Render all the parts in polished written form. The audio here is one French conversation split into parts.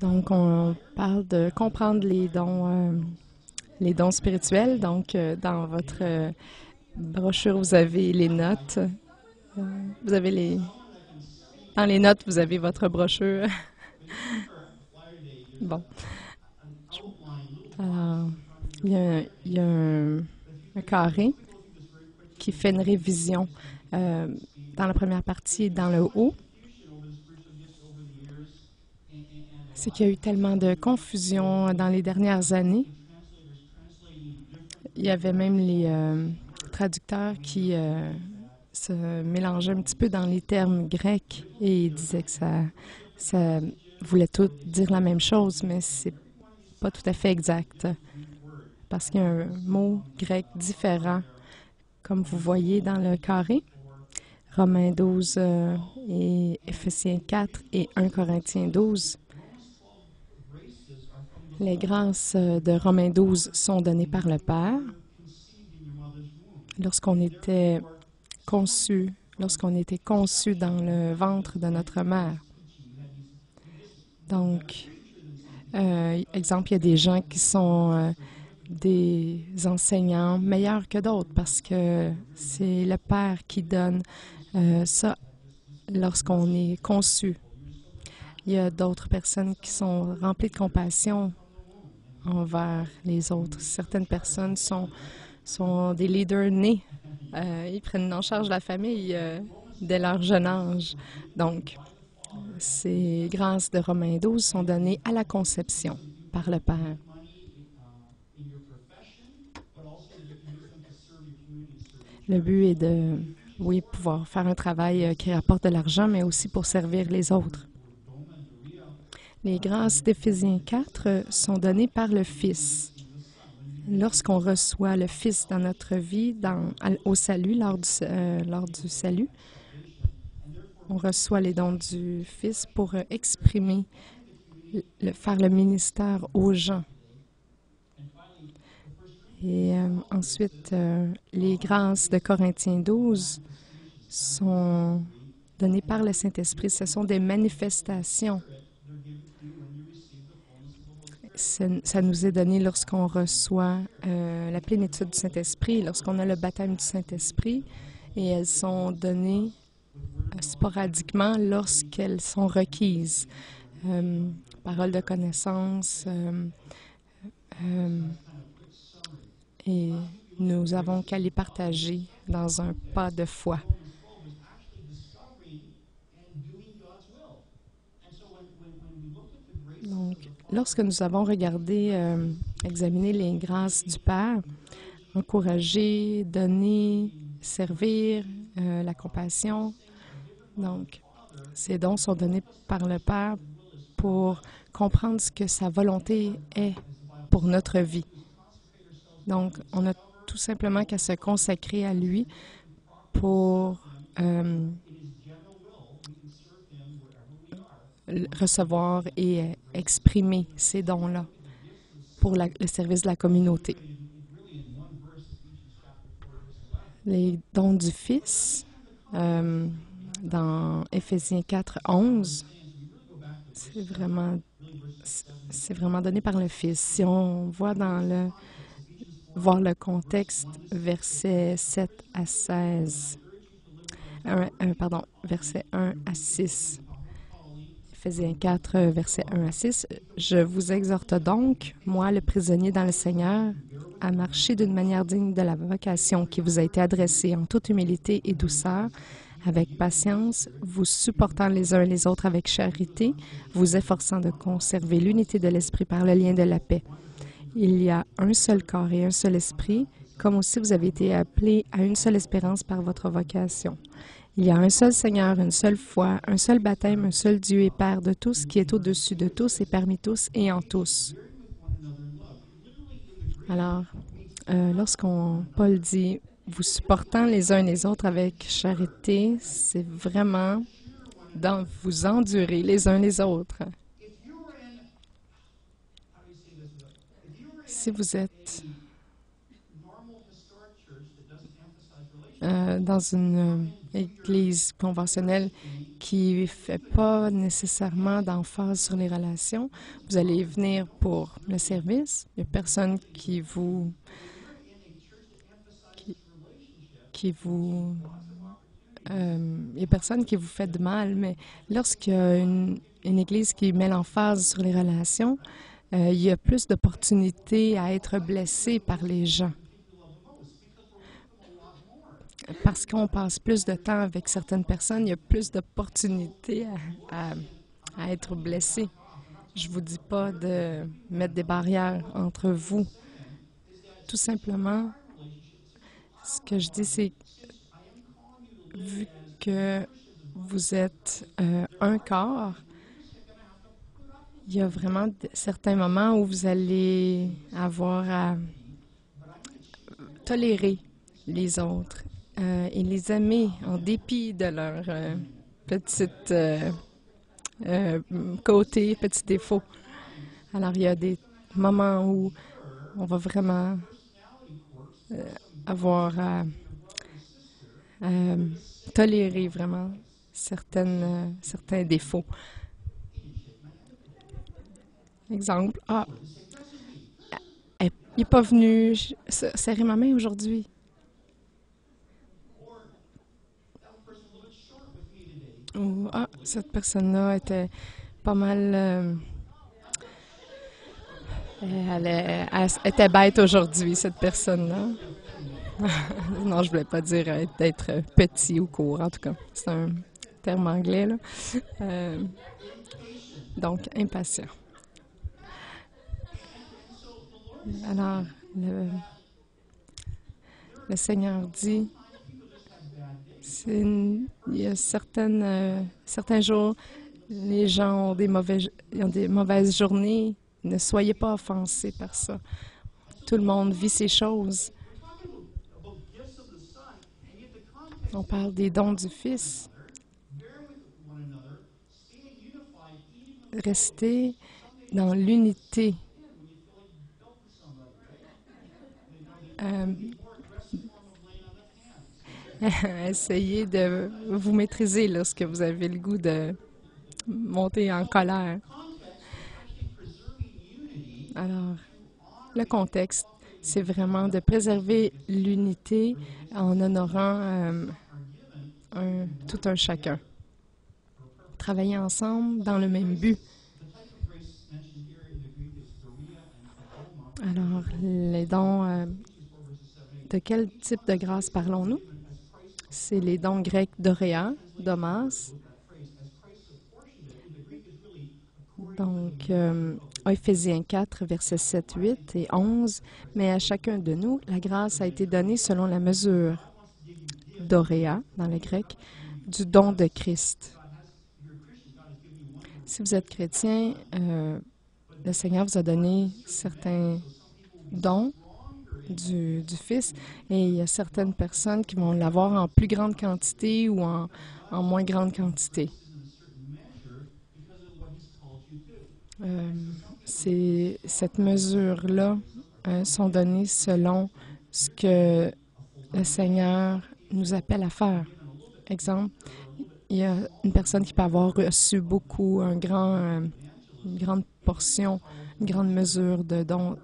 Donc, on parle de comprendre les dons spirituels. Donc, dans votre brochure, vous avez les notes. Vous avez dans les notes, vous avez votre brochure. Bon. Alors, il y a un carré qui fait une révision euh, dans la première partie et dans le haut. C'est qu'il y a eu tellement de confusion dans les dernières années. Il y avait même les traducteurs qui se mélangeaient un petit peu dans les termes grecs et ils disaient que ça voulait tout dire la même chose, mais c'est pas tout à fait exact parce qu'il y a un mot grec différent, comme vous voyez dans le carré. Romains 12 et Éphésiens 4 et 1 Corinthiens 12. Les grâces de Romains 12 sont données par le Père. Lorsqu'on était conçu dans le ventre de notre mère. Donc, exemple, il y a des gens qui sont des enseignants meilleurs que d'autres parce que c'est le Père qui donne ça lorsqu'on est conçu. Il y a d'autres personnes qui sont remplies de compassion envers les autres. Certaines personnes sont des leaders nés. Ils prennent en charge la famille dès leur jeune âge. Donc, ces grâces de Romains 12 sont données à la conception par le Père. Le but est de, oui, pouvoir faire un travail qui rapporte de l'argent, mais aussi pour servir les autres. Les grâces d'Éphésiens 4 sont données par le Fils. Lorsqu'on reçoit le Fils dans notre vie, au salut, lors du salut, on reçoit les dons du Fils pour exprimer, faire le ministère aux gens. Et ensuite, les grâces de Corinthiens 12 sont données par le Saint-Esprit. Ce sont des manifestations. Ça nous est donné lorsqu'on reçoit la plénitude du Saint-Esprit, lorsqu'on a le baptême du Saint-Esprit, et elles sont données sporadiquement lorsqu'elles sont requises. Paroles de connaissance, et nous avons qu'à les partager dans un pas de foi. Donc, lorsque nous avons examiné les grâces du Père, encourager, donner, servir, la compassion, donc, ces dons sont donnés par le Père pour comprendre ce que sa volonté est pour notre vie. Donc, on a tout simplement qu'à se consacrer à lui pour recevoir et exprimer ces dons-là pour le service de la communauté. Les dons du Fils, dans Éphésiens 4, 11, c'est vraiment donné par le Fils. Si on voit voir le contexte, versets 7 à 16, versets 1 à 6. Éphésiens 4, versets 1 à 6. Je vous exhorte donc, moi, le prisonnier dans le Seigneur, à marcher d'une manière digne de la vocation qui vous a été adressée en toute humilité et douceur, avec patience, vous supportant les uns les autres avec charité, vous efforçant de conserver l'unité de l'esprit par le lien de la paix. Il y a un seul corps et un seul esprit, comme aussi vous avez été appelés à une seule espérance par votre vocation. Il y a un seul Seigneur, une seule foi, un seul baptême, un seul Dieu et Père de tous, qui est au-dessus de tous et parmi tous et en tous. Alors, Paul dit « vous supportant les uns les autres avec charité », c'est vraiment vous endurer les uns les autres. Si vous êtes dans une église conventionnelle qui ne fait pas nécessairement d'emphase sur les relations, vous allez venir pour le service. Il n'y a personne il y a personne qui vous fait de mal, mais lorsqu'il y a une église qui met l'emphase sur les relations, il y a plus d'opportunités à être blessé par les gens. Parce qu'on passe plus de temps avec certaines personnes, il y a plus d'opportunités à être blessé. Je ne vous dis pas de mettre des barrières entre vous. Tout simplement, ce que je dis, c'est vu que vous êtes un corps, il y a vraiment certains moments où vous allez avoir à tolérer les autres et les aimer en dépit de leur petite côté, petits défauts. Alors, il y a des moments où on va vraiment avoir à tolérer vraiment certains défauts. Exemple, il n'est pas venu serrer ma main aujourd'hui. Ou, cette personne-là était pas mal... elle était bête aujourd'hui, cette personne-là. Non, je voulais pas dire d'être petit ou court, en tout cas. C'est un terme anglais, là. Donc, impatient. Alors, le Seigneur dit, il y a certains jours, les gens ont des mauvaises journées. Ne soyez pas offensés par ça. Tout le monde vit ces choses. On parle des dons du Fils. Restez dans l'unité. Essayez de vous maîtriser lorsque vous avez le goût de monter en colère. Alors, le contexte, c'est vraiment de préserver l'unité en honorant tout un chacun. Travailler ensemble dans le même but. Alors, les dons, de quel type de grâce parlons-nous? C'est les dons grecs d'Oréa, Domas. Donc, Éphésiens 4, versets 7, 8 et 11. Mais à chacun de nous, la grâce a été donnée selon la mesure d'Oréa, dans le grec, du don de Christ. Si vous êtes chrétien, le Seigneur vous a donné certains dons du Fils et il y a certaines personnes qui vont l'avoir en plus grande quantité ou en moins grande quantité. Cette mesure-là sont données selon ce que le Seigneur nous appelle à faire. Exemple, il y a une personne qui peut avoir reçu beaucoup, une grande portion, une grande mesure de dons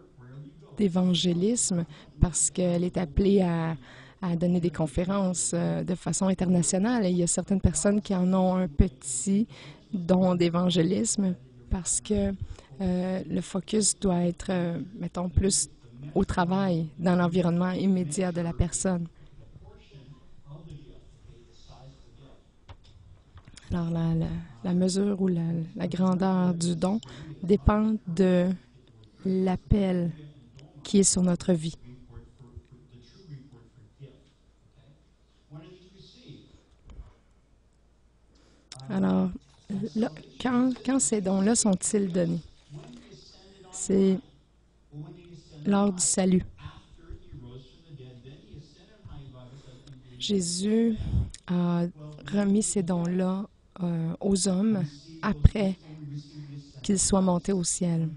d'évangélisme parce qu'elle est appelée à donner des conférences de façon internationale. Et il y a certaines personnes qui en ont un petit don d'évangélisme parce que le focus doit être, mettons, plus au travail, dans l'environnement immédiat de la personne. Alors, la mesure ou la grandeur du don dépend de l'appel qui est sur notre vie. Alors, là, quand ces dons-là sont-ils donnés? C'est lors du salut. Jésus a remis ces dons-là aux hommes après qu'ils soient montés au ciel.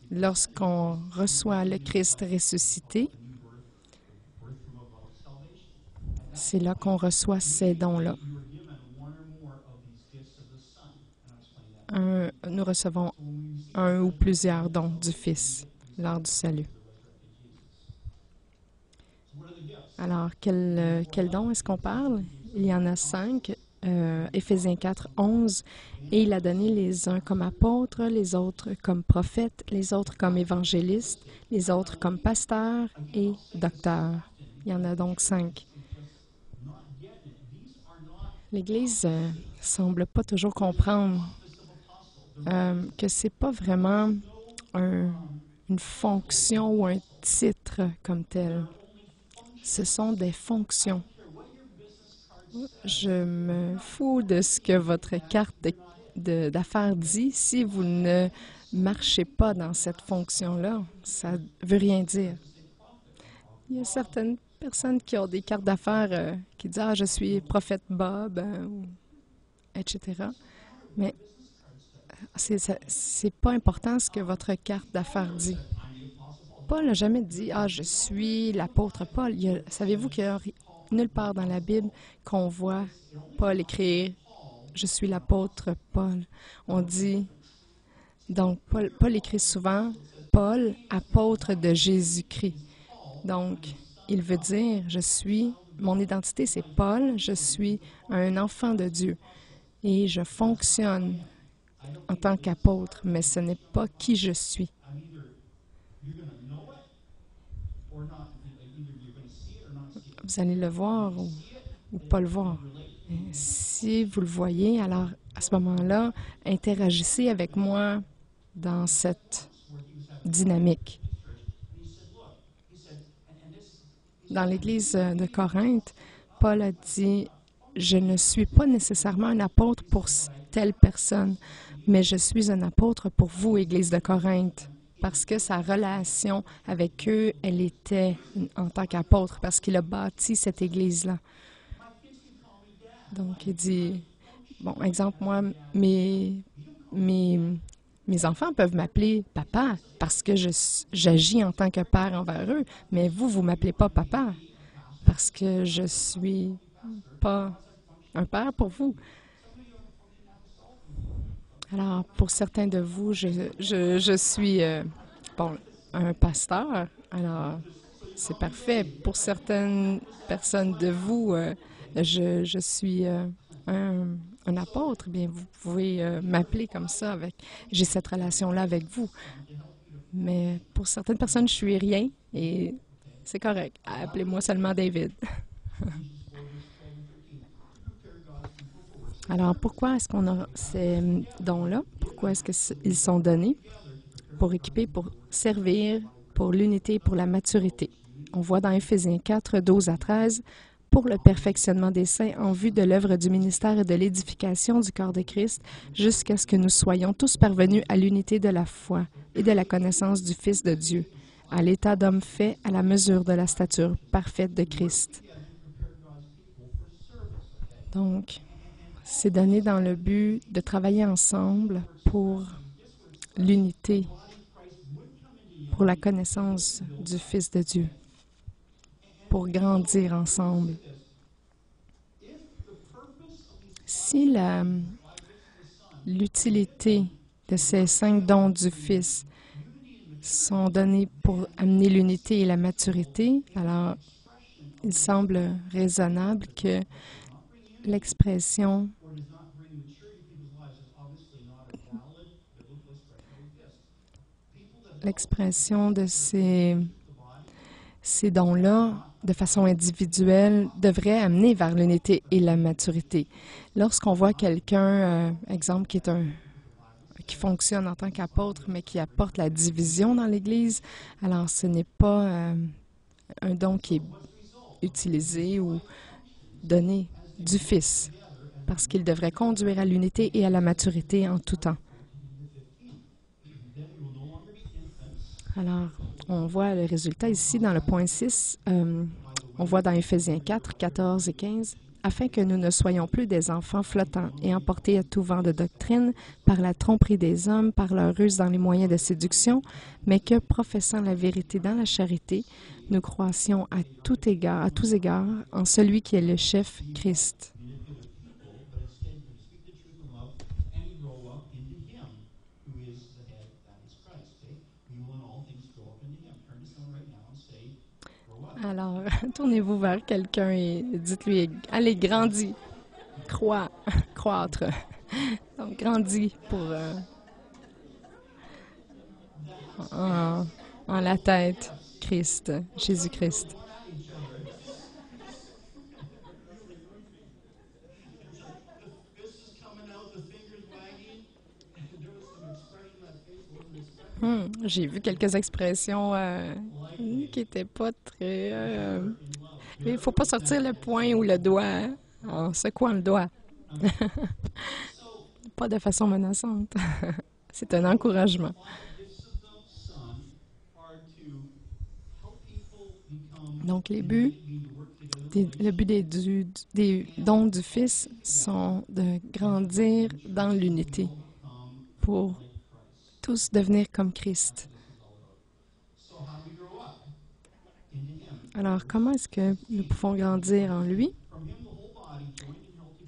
Lorsqu'on reçoit le Christ ressuscité, c'est là qu'on reçoit ces dons-là. Nous recevons un ou plusieurs dons du Fils lors du salut. Alors, quel don est-ce qu'on parle? Il y en a 5. Éphésiens 4, 11. Et il a donné les uns comme apôtres, les autres comme prophètes, les autres comme évangélistes, les autres comme pasteurs et docteurs. Il y en a donc 5. L'Église semble pas toujours comprendre que c'est pas vraiment une fonction ou un titre comme tel. Ce sont des fonctions. Je me fous de ce que votre carte d'affaires dit. Si vous ne marchez pas dans cette fonction-là, ça ne veut rien dire. Il y a certaines personnes qui ont des cartes d'affaires qui disent « Ah, je suis prophète Bob etc. » Mais c'est pas important ce que votre carte d'affaires dit. Paul n'a jamais dit « Ah, je suis l'apôtre Paul ». Savez-vous qu'il n'y a nulle part dans la Bible qu'on voit Paul écrire « Je suis l'apôtre Paul ». On dit, donc Paul écrit souvent « Paul, apôtre de Jésus-Christ ». Donc, il veut dire « Mon identité c'est Paul, je suis un enfant de Dieu et je fonctionne en tant qu'apôtre, mais ce n'est pas qui je suis. » Vous allez le voir ou pas le voir. Si vous le voyez, alors à ce moment-là, interagissez avec moi dans cette dynamique. Dans l'Église de Corinthe, Paul a dit « Je ne suis pas nécessairement un apôtre pour telle personne, mais je suis un apôtre pour vous, Église de Corinthe. » Parce que sa relation avec eux, elle était en tant qu'apôtre, parce qu'il a bâti cette Église-là. Donc, il dit, bon, exemple, moi, mes enfants peuvent m'appeler papa parce que j'agis en tant que père envers eux, mais vous ne m'appelez pas papa parce que je suis pas un père pour vous. Alors, pour certains de vous, je suis un pasteur. Alors, c'est parfait. Pour certaines personnes de vous, je suis un apôtre. Bien, vous pouvez m'appeler comme ça. J'ai cette relation-là avec vous. Mais pour certaines personnes, je suis rien et c'est correct. Appelez-moi seulement David. Alors, pourquoi est-ce qu'on a ces dons-là? Pourquoi est-ce qu'ils sont donnés? Pour équiper, pour servir, pour l'unité, pour la maturité. On voit dans Éphésiens 4, 12 à 13, « Pour le perfectionnement des saints en vue de l'œuvre du ministère et de l'édification du corps de Christ, jusqu'à ce que nous soyons tous parvenus à l'unité de la foi et de la connaissance du Fils de Dieu, à l'état d'homme fait à la mesure de la stature parfaite de Christ. » Donc, c'est donné dans le but de travailler ensemble pour l'unité, pour la connaissance du Fils de Dieu, pour grandir ensemble. Si l'utilité de ces 5 dons du Fils sont donnés pour amener l'unité et la maturité, alors il semble raisonnable que l'expression de ces dons-là, de façon individuelle, devrait amener vers l'unité et la maturité. Lorsqu'on voit quelqu'un, exemple, qui fonctionne en tant qu'apôtre, mais qui apporte la division dans l'Église, alors ce n'est pas un don qui est utilisé ou donné du Fils, parce qu'il devrait conduire à l'unité et à la maturité en tout temps. Alors, on voit le résultat ici dans le point 6. On voit dans Éphésiens 4, 14 et 15. « afin que nous ne soyons plus des enfants flottants et emportés à tout vent de doctrine par la tromperie des hommes, par leur ruse dans les moyens de séduction, mais que, professant la vérité dans la charité, nous croissions à tous égards en celui qui est le chef, Christ. Alors, tournez-vous vers quelqu'un et dites-lui, allez, grandis, croître. Donc, grandis pour en, en la tête, Christ, Jésus-Christ. J'ai vu quelques expressions qui n'étaient pas très... il ne faut pas sortir le poing ou le doigt en secouant le doigt. Pas de façon menaçante. C'est un encouragement. Donc, le but des dons du Fils sont de grandir dans l'unité pour tous devenir comme Christ. Alors, comment est-ce que nous pouvons grandir en lui?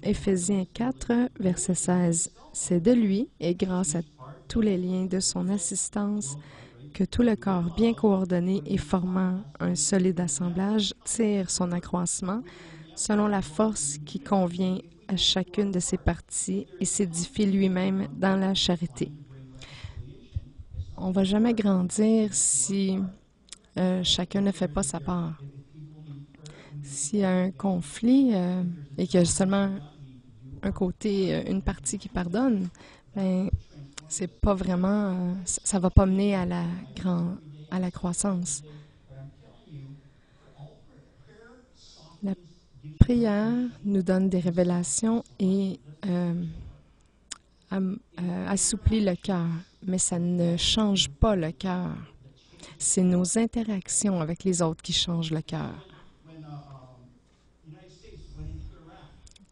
Éphésiens 4, verset 16. C'est de lui et grâce à tous les liens de son assistance que tout le corps bien coordonné et formant un solide assemblage tire son accroissement selon la force qui convient à chacune de ses parties et s'édifie lui-même dans la charité. On ne va jamais grandir si chacun ne fait pas sa part. S'il y a un conflit et qu'il y a seulement un côté, une partie qui pardonne, ben c'est pas vraiment, ça va pas mener à la croissance. La prière nous donne des révélations et assouplit le cœur, mais ça ne change pas le cœur. C'est nos interactions avec les autres qui changent le cœur.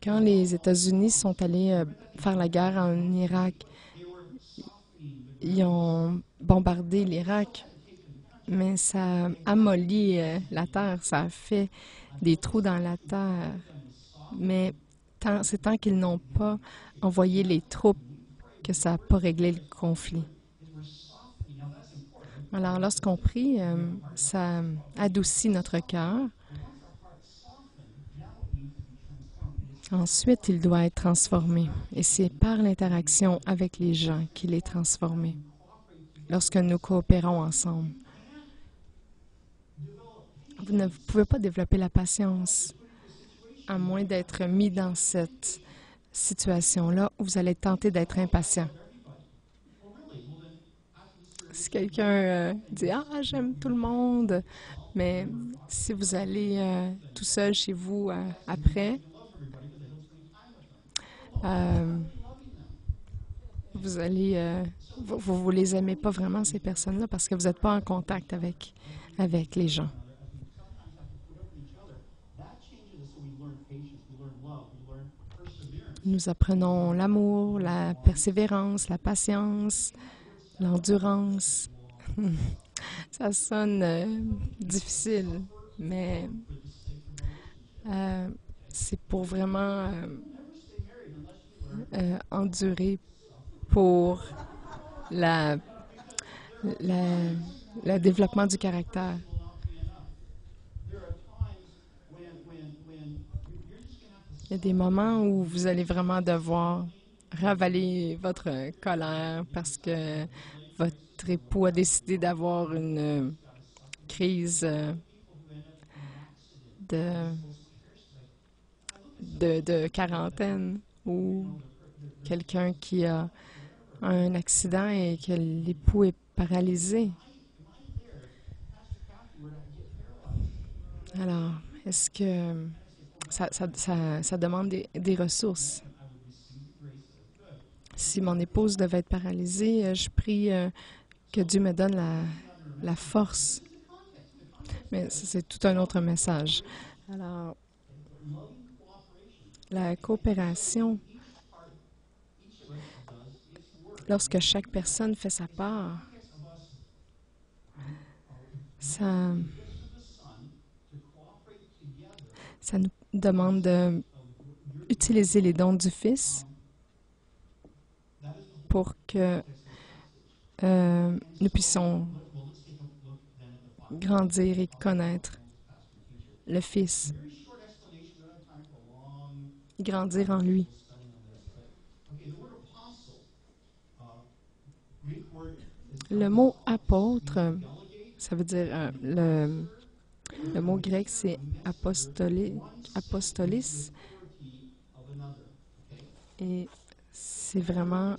Quand les États-Unis sont allés faire la guerre en Irak, ils ont bombardé l'Irak, mais ça a amolli la terre, ça a fait des trous dans la terre. Mais c'est tant qu'ils n'ont pas envoyé les troupes que ça n'a pas réglé le conflit. Alors, lorsqu'on prie, ça adoucit notre cœur. Ensuite, il doit être transformé. Et c'est par l'interaction avec les gens qu'il est transformé, lorsque nous coopérons ensemble. Vous ne pouvez pas développer la patience à moins d'être mis dans cette situation-là où vous allez tenter d'être impatient. Si quelqu'un dit « Ah, j'aime tout le monde », mais si vous allez tout seul chez vous après, vous allez, vous les aimez pas vraiment, ces personnes-là, parce que vous n'êtes pas en contact avec les gens. Nous apprenons l'amour, la persévérance, la patience, l'endurance. Ça sonne difficile, mais c'est pour vraiment endurer pour le développement du caractère. Il y a des moments où vous allez vraiment devoir ravaler votre colère parce que votre époux a décidé d'avoir une crise de quarantaine ou quelqu'un qui a un accident et que l'époux est paralysé. Alors, est-ce que ça demande des ressources? Si mon épouse devait être paralysée, je prie que Dieu me donne la force. Mais c'est tout un autre message. Alors, La coopération, lorsque chaque personne fait sa part, ça nous demande d'utiliser les dons du Fils pour que nous puissions grandir et connaître le Fils, grandir en lui. Le mot apôtre, ça veut dire, le mot grec c'est apostolis, et c'est vraiment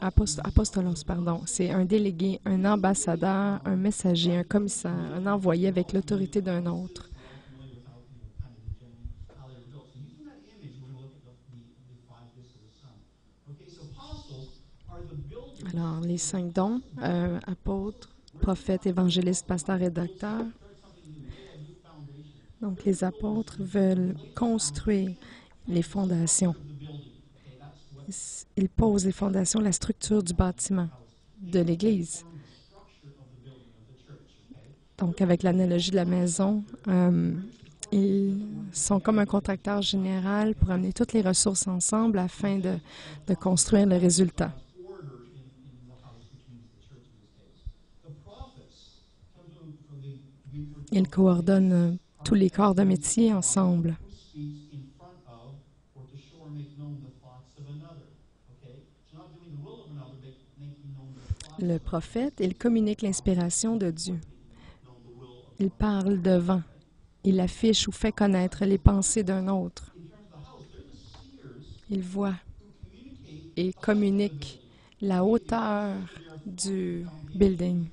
apostolos, pardon. C'est un délégué, un ambassadeur, un messager, un commissaire, un envoyé avec l'autorité d'un autre. Alors, les 5 dons, apôtres, prophètes, évangélistes, pasteurs et docteurs. Donc, les apôtres veulent construire les fondations. Ils posent les fondations, la structure du bâtiment de l'Église. Donc, avec l'analogie de la maison, ils sont comme un contracteur général pour amener toutes les ressources ensemble afin de construire le résultat. Ils coordonnent tous les corps de métier ensemble. Le prophète, il communique l'inspiration de Dieu. Il parle devant. Il affiche ou fait connaître les pensées d'un autre. Il voit et communique la hauteur du building.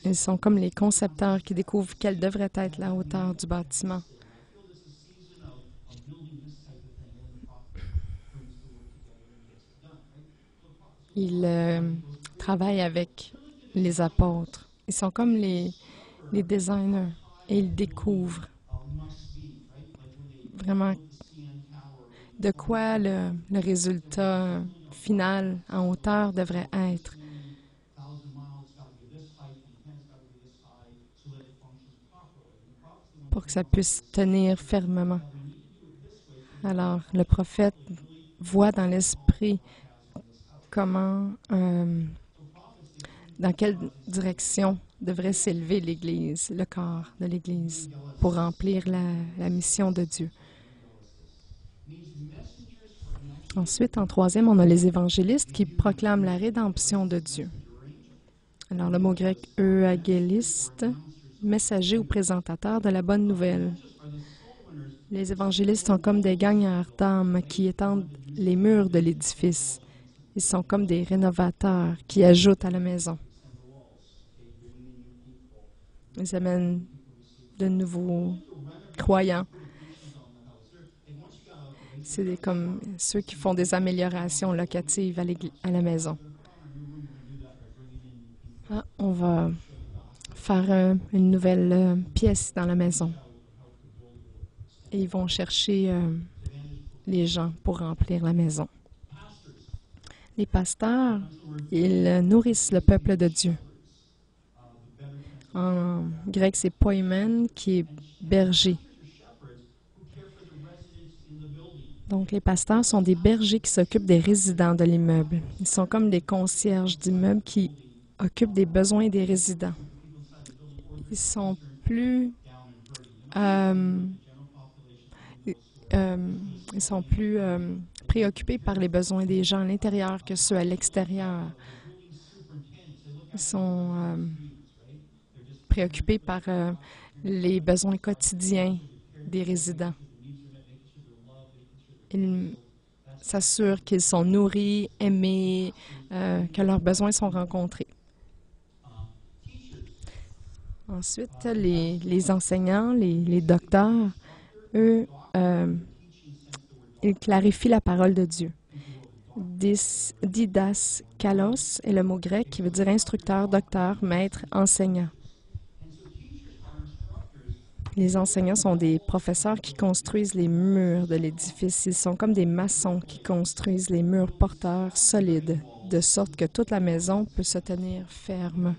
Ils sont comme les concepteurs qui découvrent quelle devrait être la hauteur du bâtiment. Ils travaillent avec les apôtres. Ils sont comme les designers et ils découvrent vraiment de quoi le résultat final en hauteur devrait être. Pour que ça puisse tenir fermement. Alors, le prophète voit dans l'esprit comment, dans quelle direction devrait s'élever l'Église, le corps de l'Église, pour remplir la mission de Dieu. Ensuite, en troisième, on a les évangélistes qui proclament la rédemption de Dieu. Alors, le mot grec « euangéliste », messager ou présentateur de la bonne nouvelle. Les évangélistes sont comme des gagneurs d'âmes qui étendent les murs de l'édifice. Ils sont comme des rénovateurs qui ajoutent à la maison. Ils amènent de nouveaux croyants. C'est comme ceux qui font des améliorations locatives à la maison. On va faire une nouvelle pièce dans la maison. Et ils vont chercher les gens pour remplir la maison. Les pasteurs, ils nourrissent le peuple de Dieu. En grec, c'est poimen, qui est berger. Donc, les pasteurs sont des bergers qui s'occupent des résidents de l'immeuble. Ils sont comme des concierges d'immeubles qui occupent des besoins des résidents. Ils sont plus préoccupés par les besoins des gens à l'intérieur que ceux à l'extérieur. Ils sont préoccupés par les besoins quotidiens des résidents. Ils s'assurent qu'ils sont nourris, aimés, que leurs besoins sont rencontrés. Ensuite, les enseignants, les docteurs, eux, ils clarifient la parole de Dieu. Didaskalos est le mot grec qui veut dire instructeur, docteur, maître, enseignant. Les enseignants sont des professeurs qui construisent les murs de l'édifice. Ils sont comme des maçons qui construisent les murs porteurs solides, de sorte que toute la maison peut se tenir ferme.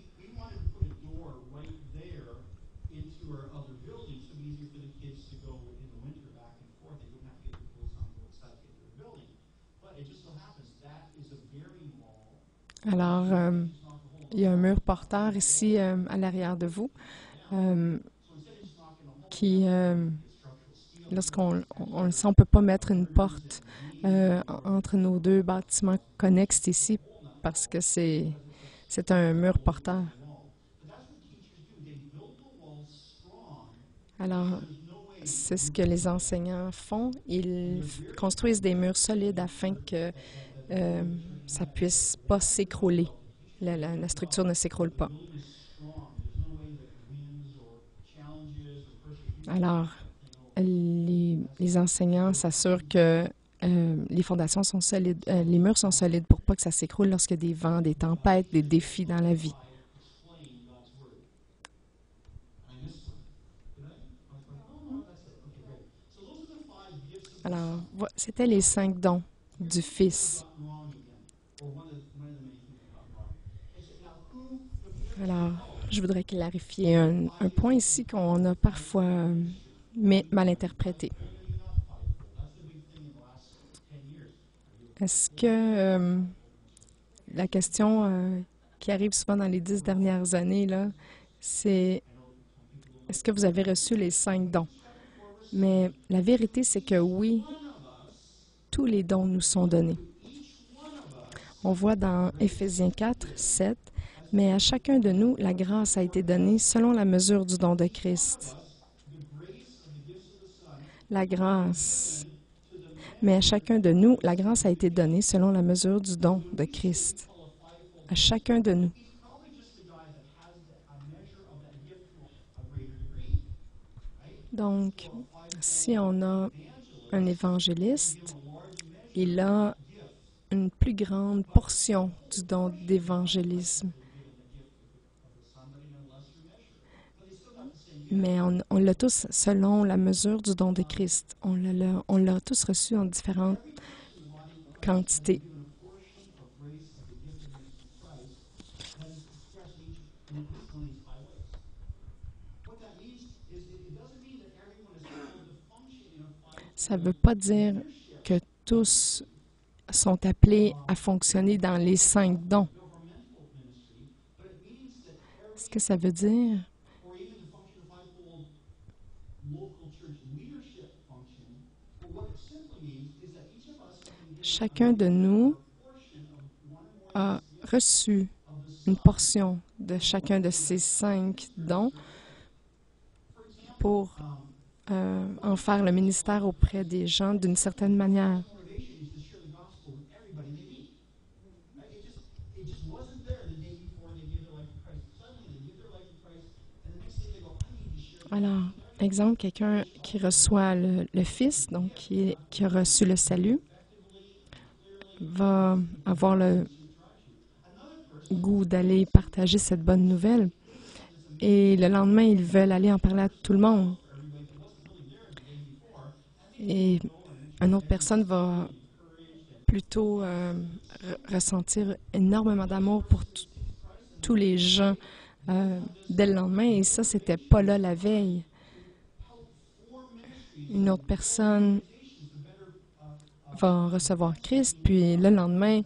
Alors, il y a un mur porteur ici à l'arrière de vous qui, lorsqu'on le sent, on ne peut pas mettre une porte entre nos deux bâtiments connexes ici parce que c'est un mur porteur. Alors, c'est ce que les enseignants font. Ils construisent des murs solides afin que ça puisse pas s'écrouler. La structure ne s'écroule pas. Alors, les enseignants s'assurent que les fondations sont solides, les murs sont solides pour pas que ça s'écroule lorsqu'il y a des vents, des tempêtes, des défis dans la vie. Alors, c'était les 5 dons du Fils. Alors, je voudrais clarifier un point ici qu'on a parfois mal interprété. Est-ce que la question qui arrive souvent dans les 10 dernières années, là, c'est est-ce que vous avez reçu les 5 dons? Mais la vérité, c'est que oui, tous les dons nous sont donnés. On voit dans Éphésiens 4, 7, « Mais à chacun de nous, la grâce a été donnée selon la mesure du don de Christ. » La grâce. Mais à chacun de nous, la grâce a été donnée selon la mesure du don de Christ. À chacun de nous. Donc, si on a un évangéliste, il a une plus grande portion du don d'évangélisme. Mais on l'a tous selon la mesure du don de Christ. On l'a tous reçu en différentes quantités. Ça ne veut pas dire que tous sont appelés à fonctionner dans les 5 dons. Ce que ça veut dire, chacun de nous a reçu une portion de chacun de ces 5 dons pour en faire le ministère auprès des gens d'une certaine manière. Alors, exemple, quelqu'un qui reçoit le Fils, donc qui a reçu le salut, va avoir le goût d'aller partager cette bonne nouvelle. Et le lendemain, ils veulent aller en parler à tout le monde. Et une autre personne va plutôt ressentir énormément d'amour pour tous les gens dès le lendemain. Et ça, c'était pas là la veille. Une autre personne va recevoir Christ, puis le lendemain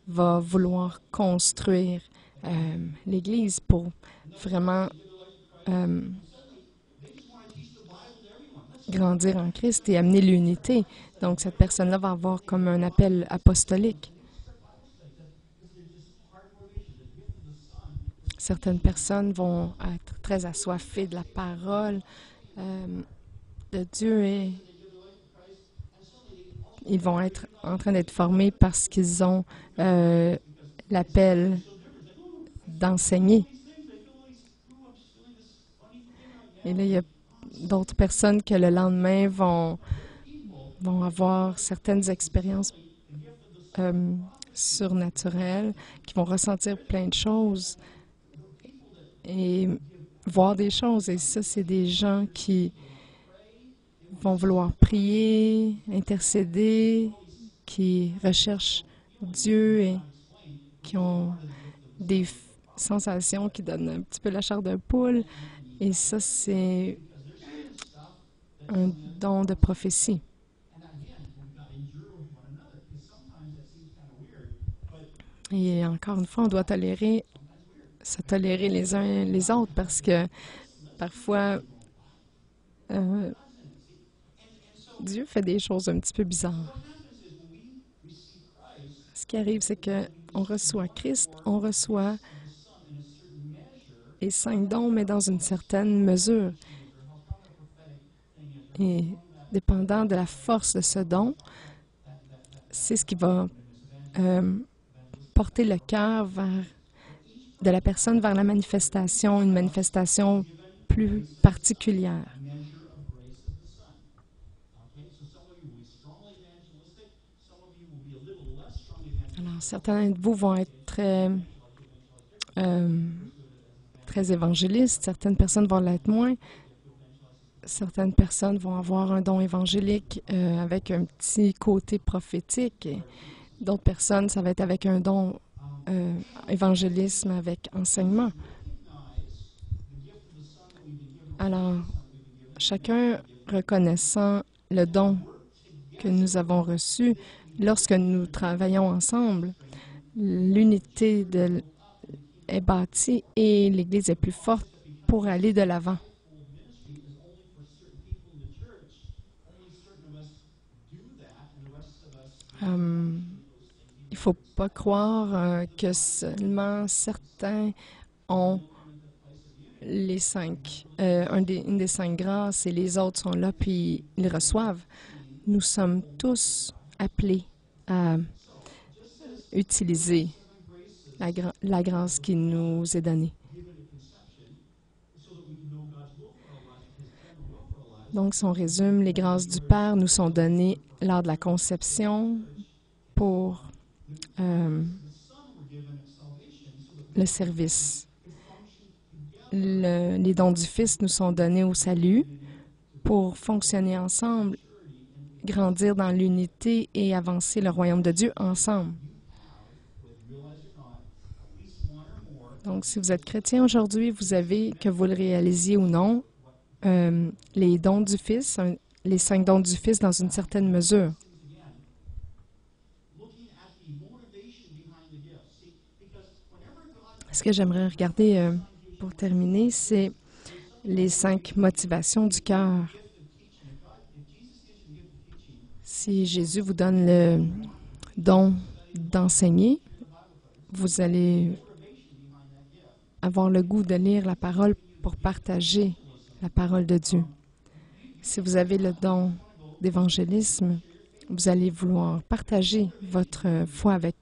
va vouloir construire l'Église pour vraiment grandir en Christ et amener l'unité. Donc, cette personne-là va avoir comme un appel apostolique. Certaines personnes vont être très assoiffées de la parole de Dieu et ils vont être en train d'être formés parce qu'ils ont l'appel d'enseigner. Et là, il y a d'autres personnes que le lendemain vont avoir certaines expériences surnaturelles, qui vont ressentir plein de choses et voir des choses. Et ça, c'est des gens qui vont vouloir prier, intercéder, qui recherchent Dieu et qui ont des sensations qui donnent un petit peu la chair de poule. Et ça, c'est un don de prophétie. Et encore une fois, on doit se tolérer les uns les autres parce que parfois, Dieu fait des choses un petit peu bizarres. Ce qui arrive, c'est qu'on reçoit Christ, on reçoit les 5 dons, mais dans une certaine mesure. Et dépendant de la force de ce don, c'est ce qui va porter le cœur de la personne vers la manifestation, une manifestation plus particulière. Alors, certains de vous vont être très évangélistes, certaines personnes vont l'être moins. Certaines personnes vont avoir un don évangélique avec un petit côté prophétique. Et d'autres personnes, ça va être avec un don évangélisme avec enseignement. Alors, chacun reconnaissant le don que nous avons reçu, lorsque nous travaillons ensemble, l'unité est bâtie et l'Église est plus forte pour aller de l'avant. Il ne faut pas croire que seulement certains ont les 5, une des 5 grâces et les autres sont là puis ils reçoivent. Nous sommes tous appelés à utiliser la grâce qui nous est donnée. Donc, si on résume, les grâces du Père nous sont données lors de la conception pour le service. Les dons du Fils nous sont donnés au salut pour fonctionner ensemble, grandir dans l'unité et avancer le royaume de Dieu ensemble. Donc, si vous êtes chrétien aujourd'hui, vous avez, que vous le réalisiez ou non, les dons du Fils, les 5 dons du Fils dans une certaine mesure. Ce que j'aimerais regarder pour terminer, c'est les 5 motivations du cœur. Si Jésus vous donne le don d'enseigner, vous allez avoir le goût de lire la parole pour partager la parole de Dieu. Si vous avez le don d'évangélisme, vous allez vouloir partager votre foi avec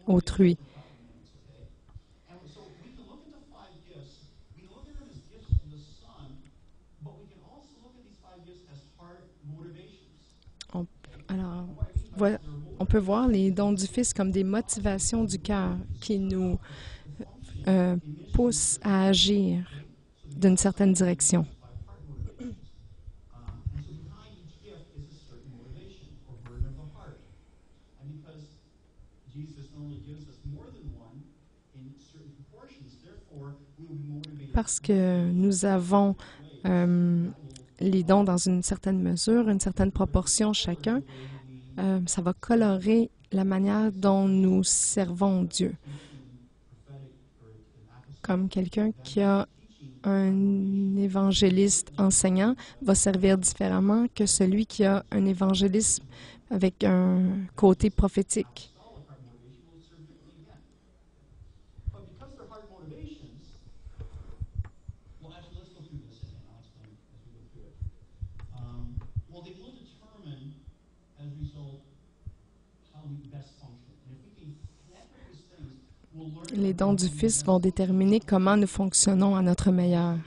autrui. On peut voir les dons du Fils comme des motivations du cœur qui nous poussent à agir d'une certaine direction. Parce que nous avons les dons dans une certaine mesure, une certaine proportion chacun, ça va colorer la manière dont nous servons Dieu. Comme quelqu'un qui a un évangéliste enseignant va servir différemment que celui qui a un évangélisme avec un côté prophétique. Les dons du Fils vont déterminer comment nous fonctionnons à notre meilleur,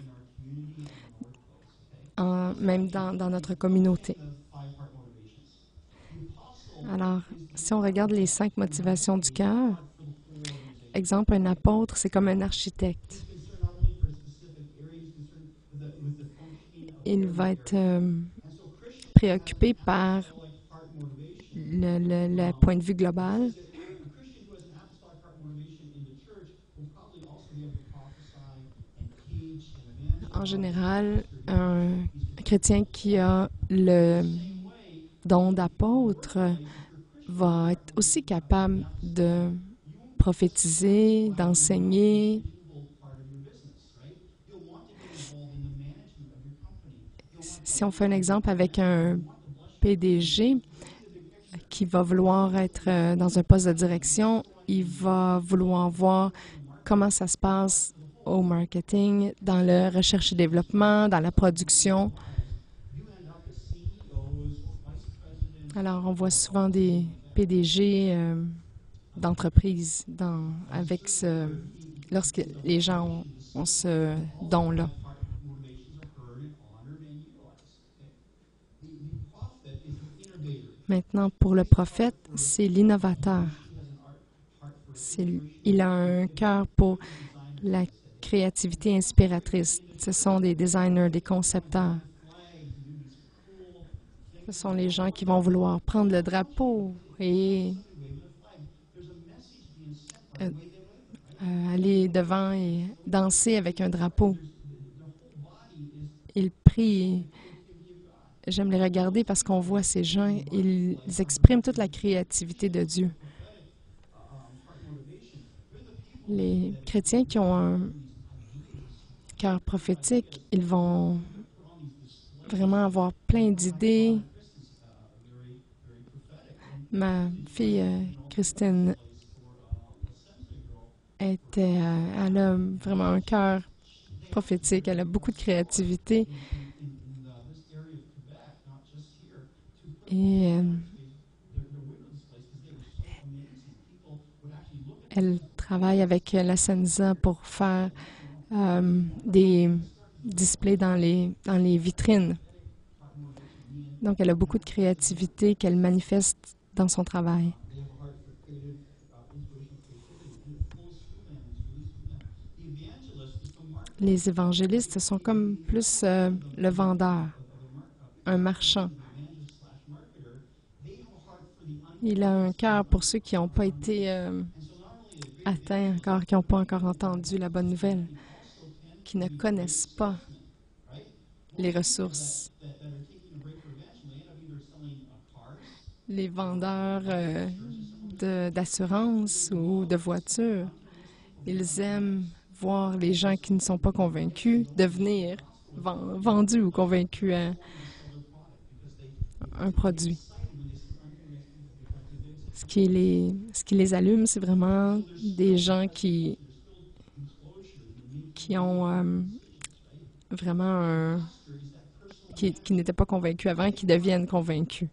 même dans notre communauté. Alors, si on regarde les 5 motivations du cœur, exemple, un apôtre, c'est comme un architecte. il va être préoccupé par le point de vue global. En général, un chrétien qui a le don d'apôtre va être aussi capable de prophétiser, d'enseigner. Si on fait un exemple avec un PDG qui va vouloir être dans un poste de direction, il va vouloir voir comment ça se passe au marketing, dans la recherche et développement, dans la production. Alors, on voit souvent des PDG d'entreprises lorsque les gens ont ce don-là. Maintenant, pour le prophète, c'est l'innovateur. Il a un cœur pour la créativité inspiratrice. Ce sont des designers, des concepteurs. Ce sont les gens qui vont vouloir prendre le drapeau et aller devant et danser avec un drapeau. Ils prient. J'aime les regarder parce qu'on voit ces gens, ils expriment toute la créativité de Dieu. Les chrétiens qui ont un cœur prophétique, ils vont vraiment avoir plein d'idées. Ma fille Christine elle a vraiment un cœur prophétique, elle a beaucoup de créativité. Et elle travaille avec la Senza pour faire des displays dans les vitrines. Donc, elle a beaucoup de créativité qu'elle manifeste dans son travail. Les évangélistes sont comme plus le vendeur, un marchand. Il a un cœur pour ceux qui n'ont pas été atteints encore, qui n'ont pas encore entendu la bonne nouvelle, qui ne connaissent pas les ressources. Les vendeurs d'assurance ou de voitures, ils aiment voir les gens qui ne sont pas convaincus devenir vendus ou convaincus à un produit. Ce qui les allume, c'est vraiment des gens qui ont vraiment qui n'étaient pas convaincus avant, qui deviennent convaincus.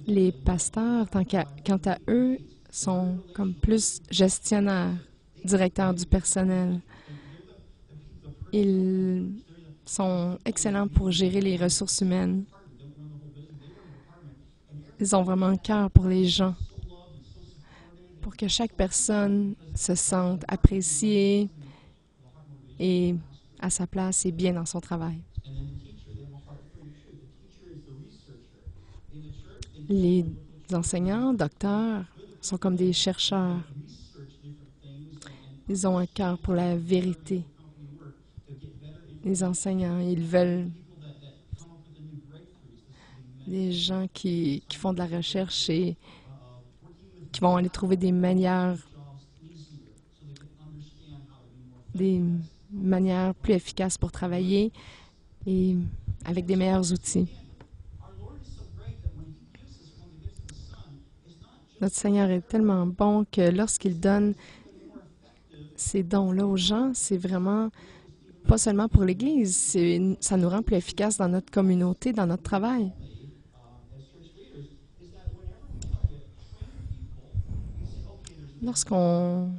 Les pasteurs, quant à eux, sont comme plus gestionnaires, directeurs du personnel. Ils sont excellents pour gérer les ressources humaines. Ils ont vraiment un cœur pour les gens, pour que chaque personne se sente appréciée et à sa place et bien dans son travail. Les enseignants, docteurs, sont comme des chercheurs. Ils ont un cœur pour la vérité. Les enseignants, ils veulent des gens qui font de la recherche et qui vont aller trouver des manières plus efficaces pour travailler et avec des meilleurs outils. Notre Seigneur est tellement bon que lorsqu'il donne ces dons-là aux gens, c'est vraiment pas seulement pour l'Église, ça nous rend plus efficaces dans notre communauté, dans notre travail. Lorsqu'on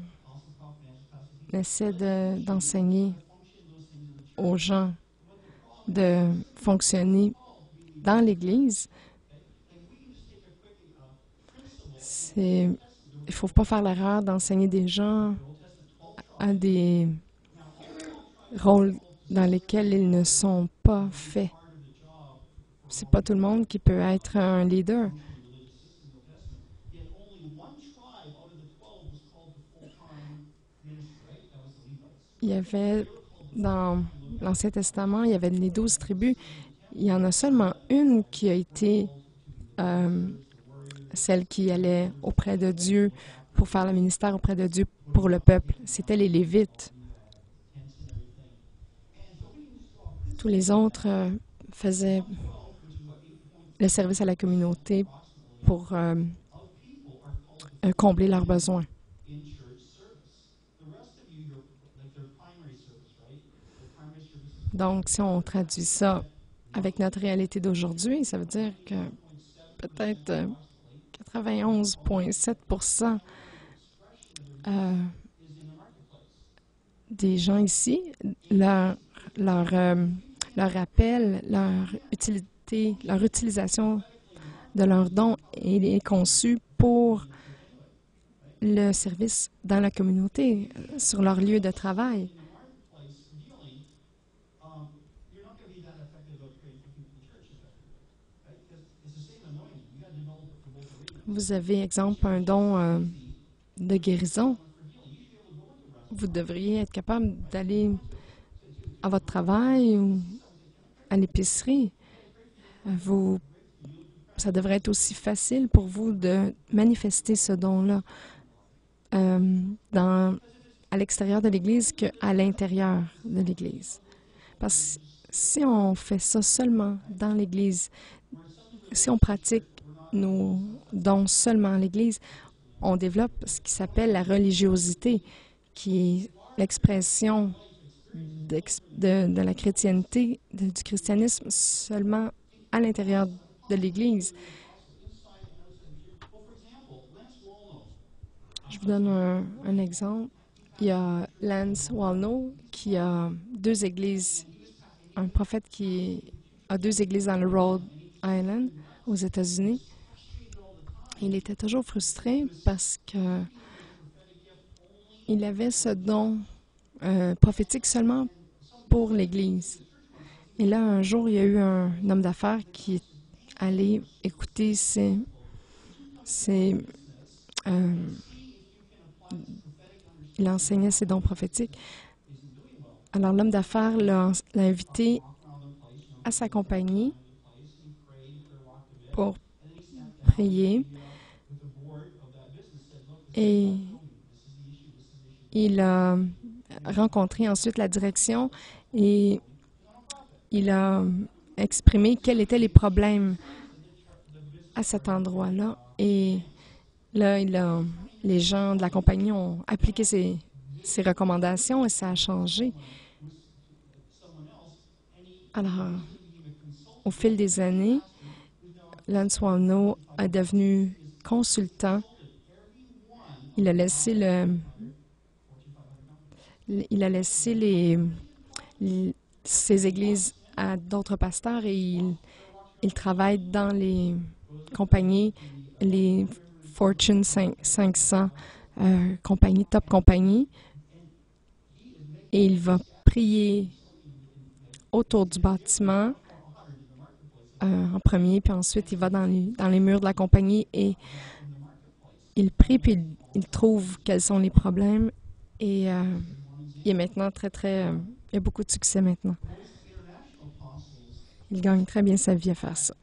essaie d'enseigner aux gens de fonctionner dans l'Église, il ne faut pas faire l'erreur d'enseigner des gens à des rôles dans lesquels ils ne sont pas faits. C'est pas tout le monde qui peut être un leader. Il y avait, dans l'Ancien Testament, il y avait les 12 tribus. Il y en a seulement une qui a été celle qui allait auprès de Dieu pour faire le ministère auprès de Dieu pour le peuple. C'était les Lévites. Tous les autres faisaient le service à la communauté pour combler leurs besoins. Donc, si on traduit ça avec notre réalité d'aujourd'hui, ça veut dire que peut-être 91,7% des gens ici, leur appel, leur utilisation de leurs dons est conçue pour le service dans la communauté, sur leur lieu de travail. Vous avez, exemple, un don de guérison. Vous devriez être capable d'aller à votre travail ou à l'épicerie. Ça devrait être aussi facile pour vous de manifester ce don-là à l'extérieur de l'Église qu'à l'intérieur de l'Église. Parce que si on fait ça seulement dans l'Église, si on pratique nos dons seulement à l'Église, on développe ce qui s'appelle la religiosité, qui est l'expression de la chrétienté, du christianisme seulement à l'intérieur de l'Église. Je vous donne un exemple. Il y a Lance Wallnau qui a 2 églises, un prophète qui a 2 églises dans le Rhode Island, aux États-Unis. Il était toujours frustré parce que il avait ce don prophétique seulement pour l'Église. Et là, un jour, il y a eu un homme d'affaires qui est allé écouter il enseignait ses dons prophétiques. Alors, l'homme d'affaires l'a invité à s'accompagner pour prier. Et il a rencontré ensuite la direction et il a exprimé quels étaient les problèmes à cet endroit-là. Et là, les gens de la compagnie ont appliqué ses recommandations et ça a changé. Alors, au fil des années, Lance Wallnau est devenu consultant. Il a laissé ses églises à d'autres pasteurs et il travaille dans les compagnies, les Fortune 500 compagnies, top compagnies, et il va prier autour du bâtiment en premier, puis ensuite il va dans les murs de la compagnie et il prie, puis il trouve quels sont les problèmes et il est maintenant il a beaucoup de succès maintenant. Il gagne très bien sa vie à faire ça.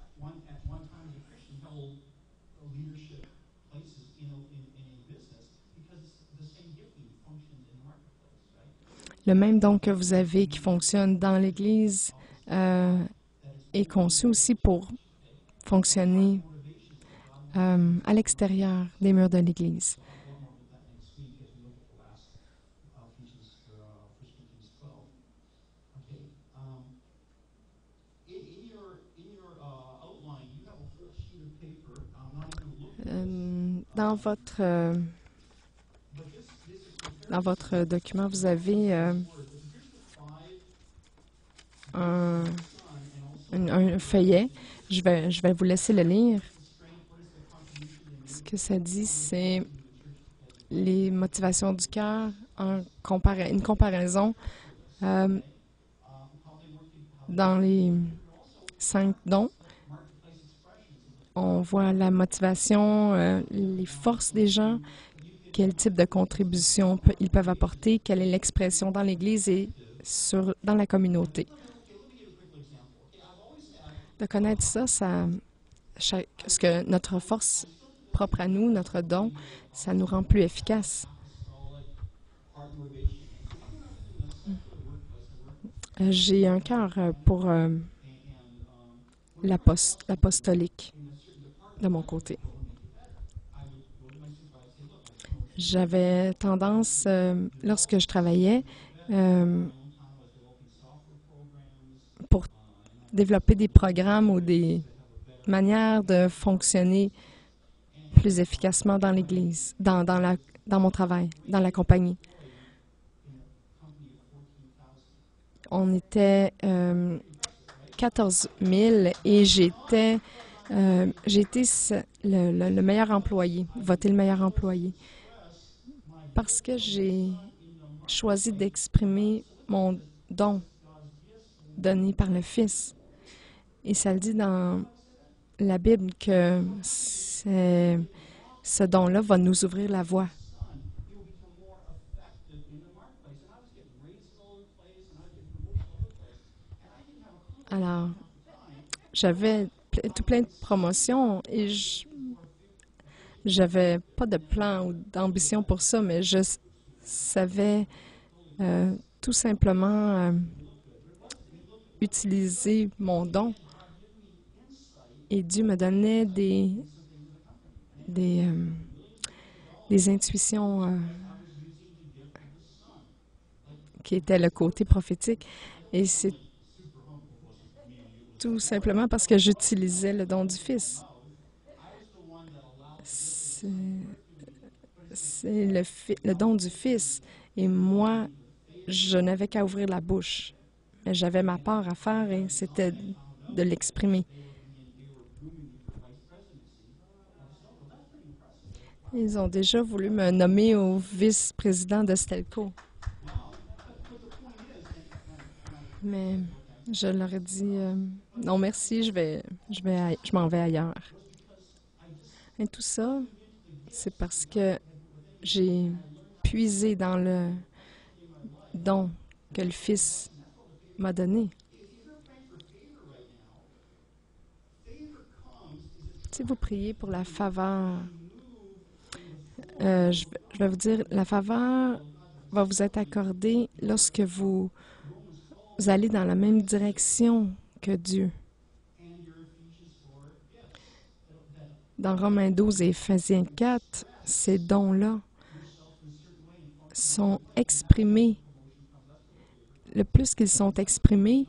Le même don que vous avez qui fonctionne dans l'Église est conçu aussi pour fonctionner à l'extérieur des murs de l'Église. Dans votre document, vous avez un feuillet. Je vais vous laisser le lire. Ce que ça dit, c'est les motivations du cœur, une comparaison Dans les 5 dons, on voit la motivation, les forces des gens, quel type de contribution ils peuvent apporter, quelle est l'expression dans l'Église et dans la communauté. De connaître ça, ce que notre force propre à nous, notre don, ça nous rend plus efficaces. J'ai un cœur pour l'apostolique de mon côté. J'avais tendance, lorsque je travaillais, pour développer des programmes ou des manières de fonctionner plus efficacement dans l'Église, dans mon travail, dans la compagnie. On était 14 000 et j'ai été le meilleur employé, voté le meilleur employé, parce que j'ai choisi d'exprimer mon don donné par le Fils. Et ça le dit dans la Bible que ce don-là va nous ouvrir la voie. Alors, j'avais tout plein de promotions et j'avais pas de plan ou d'ambition pour ça, mais je savais tout simplement utiliser mon don. Et Dieu me donnait des intuitions qui étaient le côté prophétique. Et c'est tout simplement parce que j'utilisais le don du Fils. C'est le don du Fils. Et moi, je n'avais qu'à ouvrir la bouche. Mais j'avais ma part à faire et c'était de l'exprimer. Ils ont déjà voulu me nommer au vice-président de Stelco. Mais je leur ai dit non merci, je m'en vais ailleurs. Et tout ça, c'est parce que j'ai puisé dans le don que le Fils m'a donné. Si vous priez pour la faveur, je vais vous dire, la faveur va vous être accordée lorsque vous allez dans la même direction que Dieu. Dans Romains 12 et Éphésiens 4, ces dons-là sont exprimés. Le plus qu'ils sont exprimés,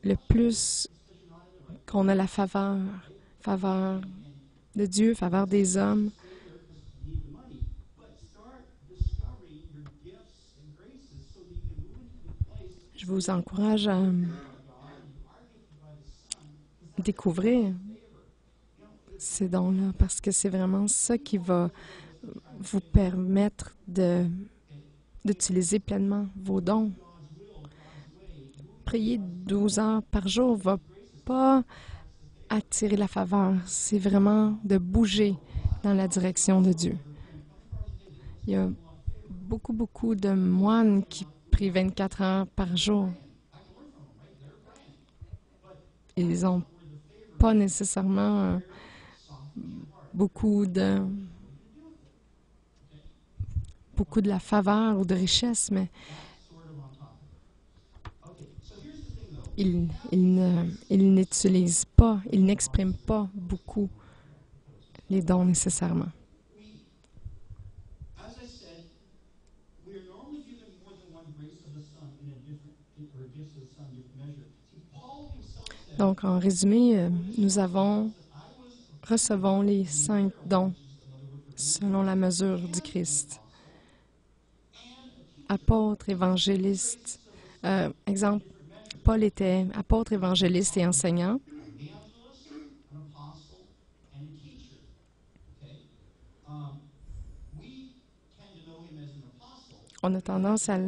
le plus qu'on a la faveur de Dieu, faveur des hommes. Je vous encourage à découvrir ces dons-là parce que c'est vraiment ça qui va vous permettre d'utiliser pleinement vos dons. Prier 12 heures par jour ne va pas attirer la faveur. C'est vraiment de bouger dans la direction de Dieu. Il y a beaucoup de moines qui prient 24 heures par jour. Ils n'ont pas nécessairement beaucoup de la faveur ou de richesse, mais ils n'utilisent pas, ils n'expriment pas beaucoup les dons nécessairement. Donc, en résumé, nous recevons les 5 dons selon la mesure du Christ. Apôtre, évangéliste. Exemple, Paul était apôtre, évangéliste et enseignant. On a tendance à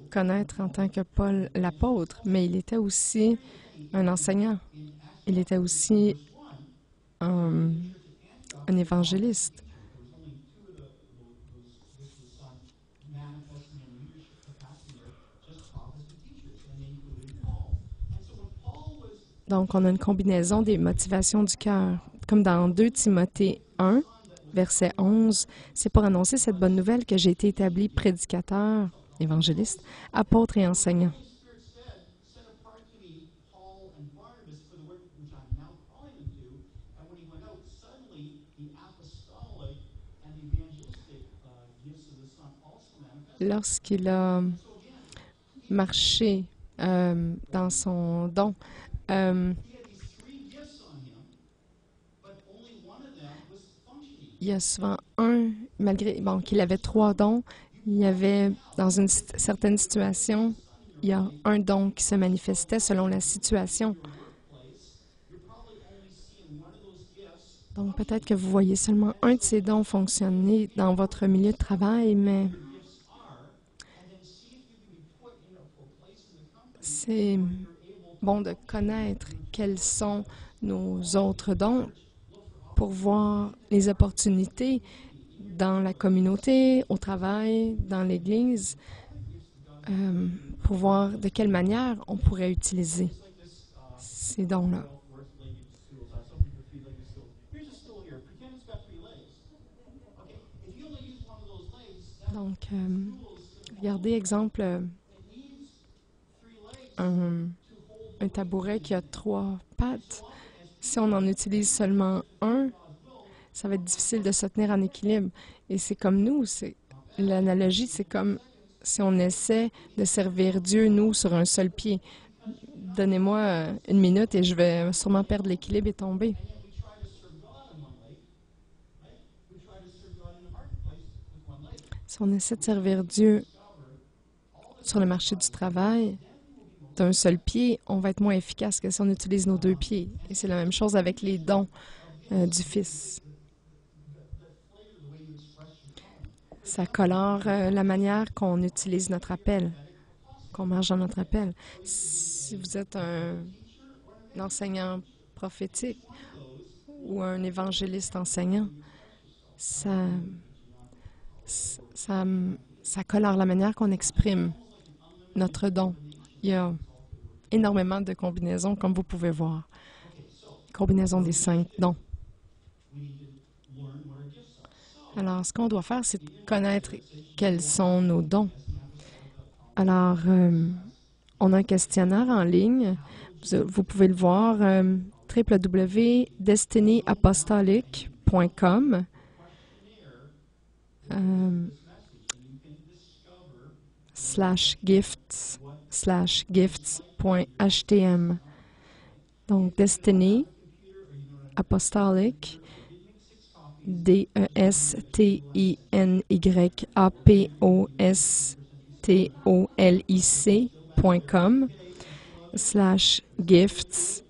connaître en tant que Paul l'apôtre, mais il était aussi un enseignant. Il était aussi un, un évangéliste. Donc, on a une combinaison des motivations du cœur. Comme dans 2 Timothée 1, verset 11, c'est pour annoncer cette bonne nouvelle que j'ai été établi prédicateur, évangéliste, apôtre et enseignant. Lorsqu'il a marché dans son don, il y a souvent malgré qu'il avait 3 dons, il y avait, dans une certaine situation, il y a un don qui se manifestait selon la situation. Donc, peut-être que vous voyez seulement un de ces dons fonctionner dans votre milieu de travail, mais c'est bon de connaître quels sont nos autres dons pour voir les opportunités dans la communauté, au travail, dans l'Église, pour voir de quelle manière on pourrait utiliser ces dons-là. Donc, regardez, exemple, un tabouret qui a 3 pattes. Si on en utilise seulement un, ça va être difficile de se tenir en équilibre. Et c'est comme nous, l'analogie, c'est comme si on essaie de servir Dieu, nous, sur un seul pied. Donnez-moi 1 minute et je vais sûrement perdre l'équilibre et tomber. Si on essaie de servir Dieu sur le marché du travail d'un seul pied, on va être moins efficace que si on utilise nos 2 pieds. Et c'est la même chose avec les dons du Fils. Ça colore la manière qu'on utilise notre appel, qu'on marche dans notre appel. Si vous êtes un enseignant prophétique ou un évangéliste enseignant, ça colore la manière qu'on exprime notre don. Il y a énormément de combinaisons, comme vous pouvez voir. Combinaison des 5 dons. Alors, ce qu'on doit faire, c'est de connaître quels sont nos dons. Alors, on a un questionnaire en ligne. Vous pouvez le voir, www.destinyapostolic.com. /gifts/gifts.htm. Donc, Destiny Apostolic, DESTINYAPOSTOLIC.com /gifts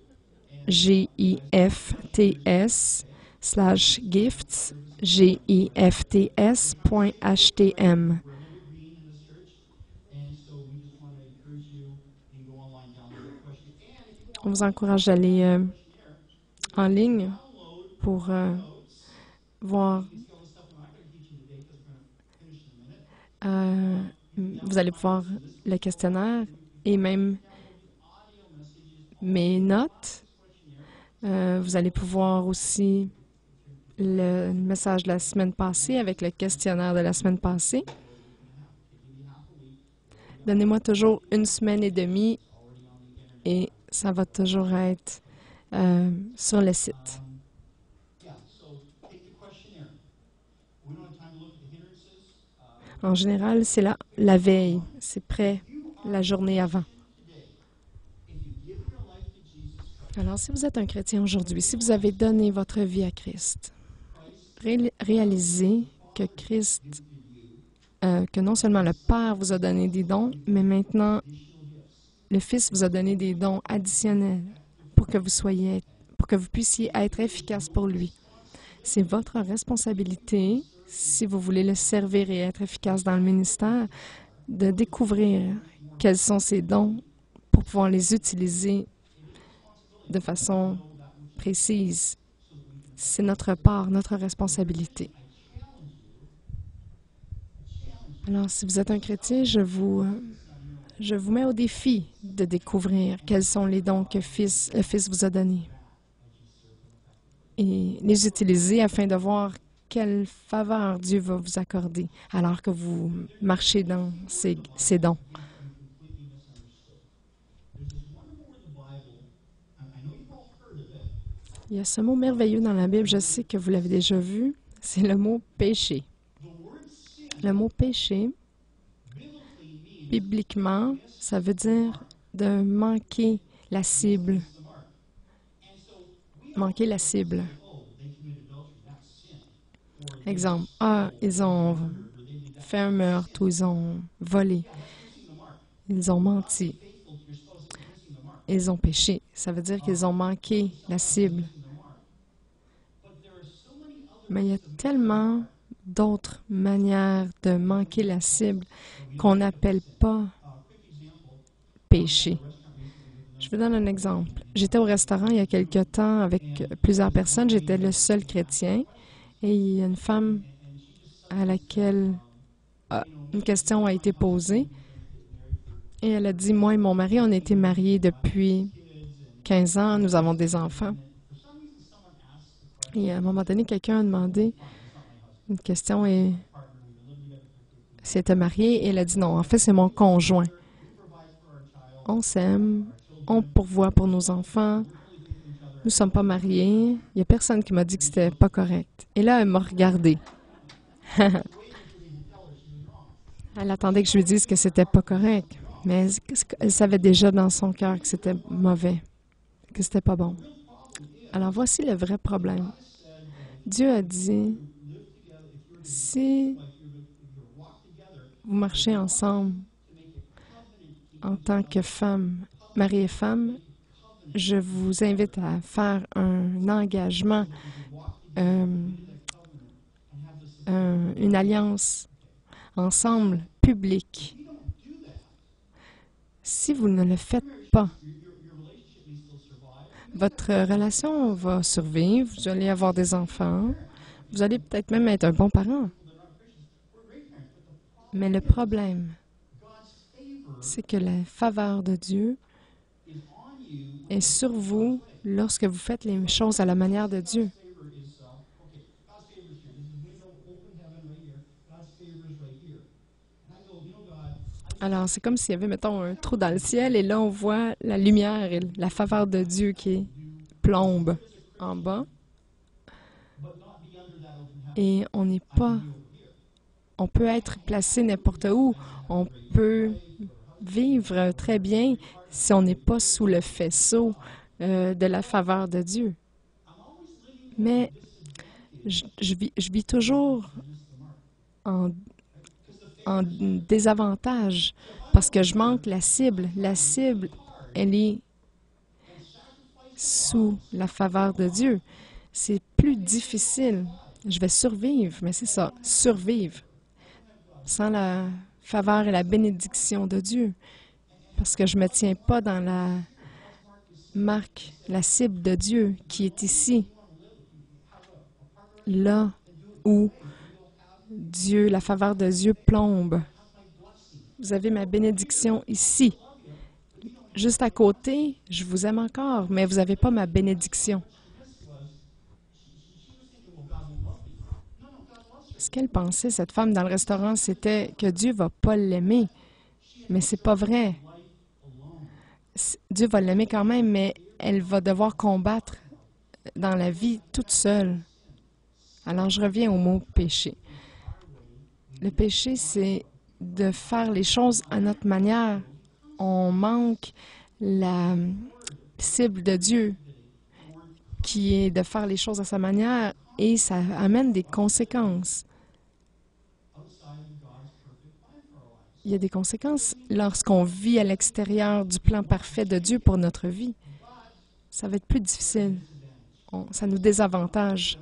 GIFTS GIFTS.htm. On vous encourage d'aller en ligne pour voir. Vous allez pouvoir le questionnaire et même mes notes. Vous allez pouvoir aussi le message de la semaine passée avec le questionnaire de la semaine passée. Donnez-moi toujours 1 semaine et demie et ça va toujours être sur le site. En général, c'est la veille, c'est près la journée avant. Alors, si vous êtes un chrétien aujourd'hui, si vous avez donné votre vie à Christ, réalisez que Christ, que non seulement le Père vous a donné des dons, mais maintenant, le Fils vous a donné des dons additionnels pour que vous puissiez être efficace pour lui. C'est votre responsabilité, si vous voulez le servir et être efficace dans le ministère, de découvrir quels sont ses dons pour pouvoir les utiliser de façon précise. C'est notre part, notre responsabilité. Alors, si vous êtes un chrétien, je vous mets au défi de découvrir quels sont les dons que le Fils vous a donnés et les utiliser afin de voir quelle faveur Dieu va vous accorder alors que vous marchez dans ces dons. Il y a ce mot merveilleux dans la Bible, je sais que vous l'avez déjà vu, c'est le mot péché. Le mot péché, bibliquement, ça veut dire de manquer la cible. Manquer la cible. Exemple, ils ont fait un meurtre ou ils ont volé. Ils ont menti. Ils ont péché. Ça veut dire qu'ils ont manqué la cible. Mais il y a tellement d'autres manières de manquer la cible qu'on n'appelle pas péché. Je vous donne un exemple. J'étais au restaurant il y a quelque temps avec plusieurs personnes. J'étais le seul chrétien et il y a une femme à laquelle une question a été posée et elle a dit, moi et mon mari, on a été mariés depuis 15 ans, nous avons des enfants. Et à un moment donné, quelqu'un a demandé une question et si elle était mariée, et elle a dit non, en fait, c'est mon conjoint. On s'aime, on pourvoit pour nos enfants, nous ne sommes pas mariés. Il n'y a personne qui m'a dit que c'était pas correct. Et là, elle m'a regardée. Elle attendait que je lui dise que c'était pas correct, mais elle savait déjà dans son cœur que c'était mauvais, que c'était pas bon. Alors voici le vrai problème. Dieu a dit, si vous marchez ensemble en tant que femme, mari et femme, je vous invite à faire un engagement, une alliance ensemble, publique. Si vous ne le faites pas, votre relation va survivre, vous allez avoir des enfants, vous allez peut-être même être un bon parent. Mais le problème, c'est que la faveur de Dieu est sur vous lorsque vous faites les choses à la manière de Dieu. Alors, c'est comme s'il y avait, mettons, un trou dans le ciel et là, on voit la lumière et la faveur de Dieu qui plombe en bas. Et on n'est pas... On peut être placé n'importe où. On peut vivre très bien si on n'est pas sous le faisceau de la faveur de Dieu. Mais je vis toujours en désavantage parce que je manque la cible. La cible, elle est sous la faveur de Dieu. C'est plus difficile. Je vais survivre, mais c'est ça, survivre sans la faveur et la bénédiction de Dieu parce que je ne me tiens pas dans la marque, la cible de Dieu qui est ici, là où Dieu, la faveur de Dieu plombe. Vous avez ma bénédiction ici. Juste à côté, je vous aime encore, mais vous n'avez pas ma bénédiction. Ce qu'elle pensait, cette femme dans le restaurant, c'était que Dieu ne va pas l'aimer. Mais c'est pas vrai. Dieu va l'aimer quand même, mais elle va devoir combattre dans la vie toute seule. Alors, je reviens au mot péché. Le péché, c'est de faire les choses à notre manière. On manque la cible de Dieu, qui est de faire les choses à sa manière, et ça amène des conséquences. Il y a des conséquences lorsqu'on vit à l'extérieur du plan parfait de Dieu pour notre vie. Ça va être plus difficile. Ça nous désavantage.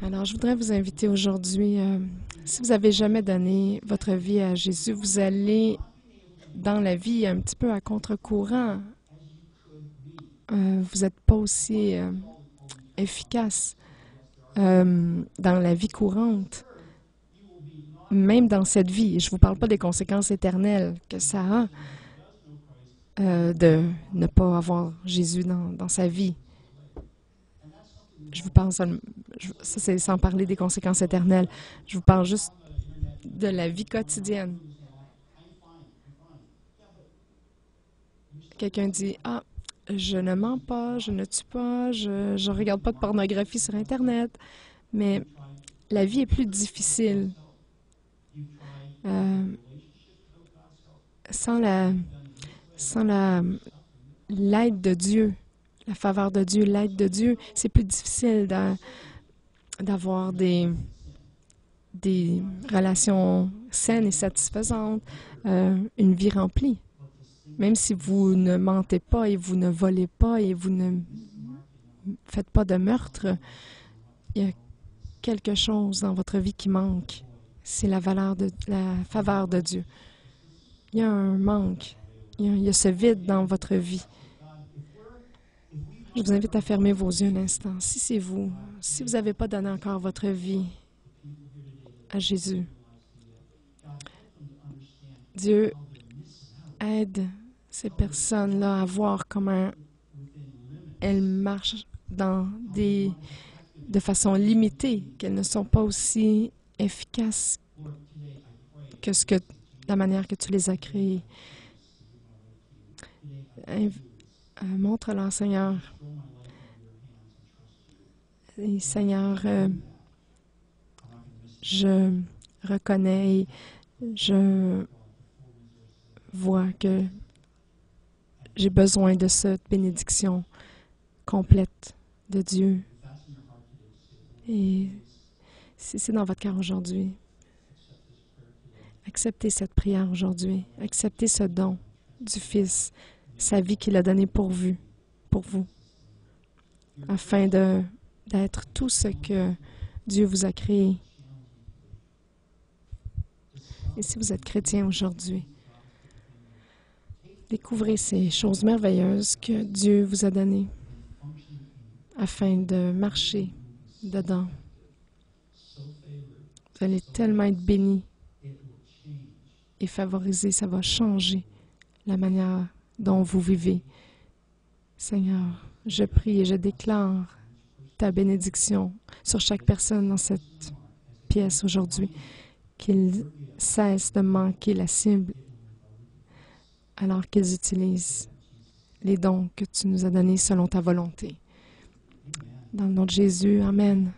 Alors, je voudrais vous inviter aujourd'hui, si vous n'avez jamais donné votre vie à Jésus, vous allez dans la vie un petit peu à contre-courant. Vous n'êtes pas aussi efficace dans la vie courante, même dans cette vie. Je ne vous parle pas des conséquences éternelles que ça a de ne pas avoir Jésus dans sa vie. Je vous parle, ça c'est sans parler des conséquences éternelles. Je vous parle juste de la vie quotidienne. Quelqu'un dit, « Ah, je ne mens pas, je ne tue pas, je ne regarde pas de pornographie sur Internet. » Mais la vie est plus difficile. Sans l'aide de Dieu, la faveur de Dieu, l'aide de Dieu, c'est plus difficile d'avoir des relations saines et satisfaisantes, une vie remplie. Même si vous ne mentez pas et vous ne volez pas et vous ne faites pas de meurtre, il y a quelque chose dans votre vie qui manque. C'est la faveur de Dieu. Il y a un manque. Il y a ce vide dans votre vie. Je vous invite à fermer vos yeux un instant. Si c'est vous, si vous n'avez pas donné encore votre vie à Jésus, Dieu aide ces personnes-là à voir comment elles marchent de façon limitée, qu'elles ne sont pas aussi efficaces que la manière que tu les as créées. Montre-leur, Seigneur. Et Seigneur, je reconnais et je vois que j'ai besoin de cette bénédiction complète de Dieu. Et si c'est dans votre cœur aujourd'hui, acceptez cette prière aujourd'hui. Acceptez ce don du Fils, sa vie qu'il a donnée pour vous, afin d'être tout ce que Dieu vous a créé. Et si vous êtes chrétien aujourd'hui, découvrez ces choses merveilleuses que Dieu vous a données afin de marcher dedans. Vous allez tellement être bénis et favorisés, ça va changer la manière dont vous vivez. Seigneur, je prie et je déclare ta bénédiction sur chaque personne dans cette pièce aujourd'hui, qu'ils cessent de manquer la cible alors qu'ils utilisent les dons que tu nous as donnés selon ta volonté. Dans le nom de Jésus, Amen.